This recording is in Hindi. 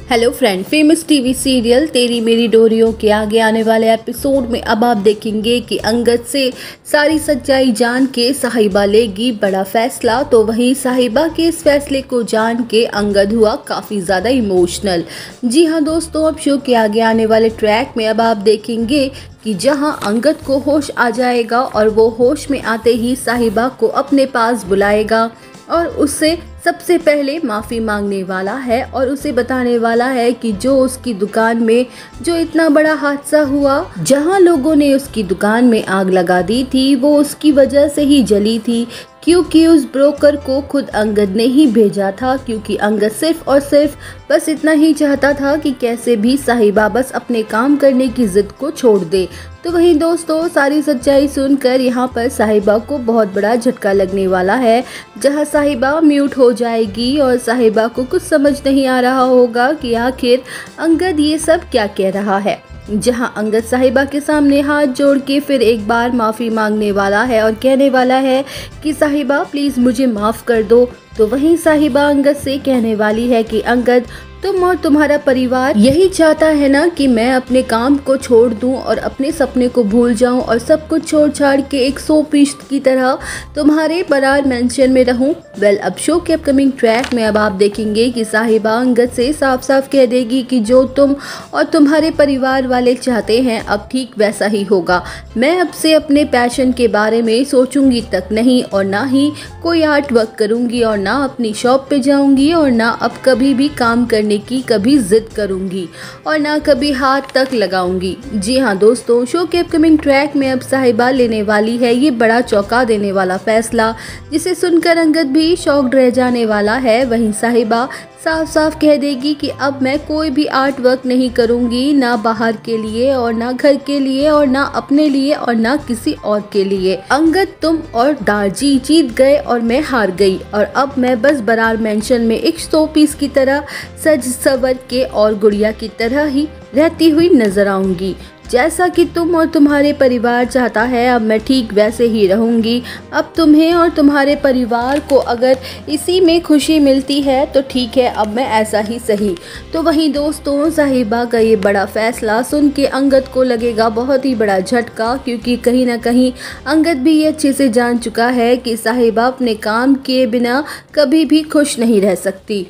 Hello friend, famous TV serial तेरी मेरी डोरियों के आगे आने वाले एपिसोड में अब आप देखेंगे कि अंगद से सारी सच्चाई जान के साहिबा लेगी बड़ा फैसला। तो वहीं साहिबा के इस फैसले को जान के अंगद हुआ काफ़ी ज़्यादा इमोशनल। जी हाँ दोस्तों, अब शो के आगे आने वाले ट्रैक में अब आप देखेंगे कि जहां अंगद को होश आ जाएगा और वो होश में आते ही साहिबा को अपने पास बुलाएगा और उससे सबसे पहले माफ़ी मांगने वाला है और उसे बताने वाला है कि जो उसकी दुकान में जो इतना बड़ा हादसा हुआ, जहां लोगों ने उसकी दुकान में आग लगा दी थी, वो उसकी वजह से ही जली थी, क्योंकि उस ब्रोकर को खुद अंगद ने ही भेजा था। क्योंकि अंगद सिर्फ और सिर्फ बस इतना ही चाहता था कि कैसे भी साहिबा बस अपने काम करने की जिद को छोड़ दे। तो वहीं दोस्तों, सारी सच्चाई सुनकर यहाँ पर साहिबा को बहुत बड़ा झटका लगने वाला है, जहाँ साहिबा म्यूट हो जाएगी और साहिबा को कुछ समझ नहीं आ रहा होगा कि आखिर अंगद ये सब क्या कह रहा है। जहां अंगद साहिबा के सामने हाथ जोड़ के फिर एक बार माफ़ी मांगने वाला है और कहने वाला है कि साहिबा प्लीज़ मुझे माफ़ कर दो। तो वहीं साहिबा अंगद से कहने वाली है कि अंगद, तुम और तुम्हारा परिवार यही चाहता है ना कि मैं अपने काम को छोड़ दूं और अपने सपने को भूल जाऊं और सब कुछ छोड़ छाड़ के एक 100% की तरह तुम्हारे बरार मेंशन में रहूं। वेल, अब शो के अपकमिंग ट्रैक में अब आप देखेंगे कि साहिबा अंगद से साफ साफ कह देगी कि जो तुम और तुम्हारे परिवार वाले चाहते हैं अब ठीक वैसा ही होगा। मैं अब से अपने पैशन के बारे में सोचूंगी तक नहीं और ना ही कोई आर्ट वर्क करूंगी और ना अपनी शॉप पे जाऊंगी और ना अब कभी भी काम करने की कभी जिद करूंगी और ना कभी हाथ तक लगाऊंगी। जी हाँ दोस्तों, शो के अपकमिंग ट्रैक में अब साहिबा लेने वाली है ये बड़ा चौंका देने वाला फैसला, जिसे सुनकर अंगद भी शॉक्ड रह जाने वाला है। वहीं साहिबा साफ साफ कह देगी कि अब मैं कोई भी आर्ट वर्क नहीं करूंगी, ना बाहर के लिए और ना घर के लिए और ना अपने लिए और ना किसी और के लिए। अंगद, तुम और दारजी जीत गए और मैं हार गई और अब मैं बस बरार मेंशन में एक 100 पीस की तरह सज सवर के और गुड़िया की तरह ही रहती हुई नजर आऊंगी। जैसा कि तुम और तुम्हारे परिवार चाहता है अब मैं ठीक वैसे ही रहूंगी। अब तुम्हें और तुम्हारे परिवार को अगर इसी में खुशी मिलती है तो ठीक है, अब मैं ऐसा ही सही। तो वहीं दोस्तों, साहिबा का ये बड़ा फैसला सुन के अंगद को लगेगा बहुत ही बड़ा झटका, क्योंकि कहीं ना कहीं अंगद भी ये अच्छे से जान चुका है कि साहिबा अपने काम किए बिना कभी भी खुश नहीं रह सकती।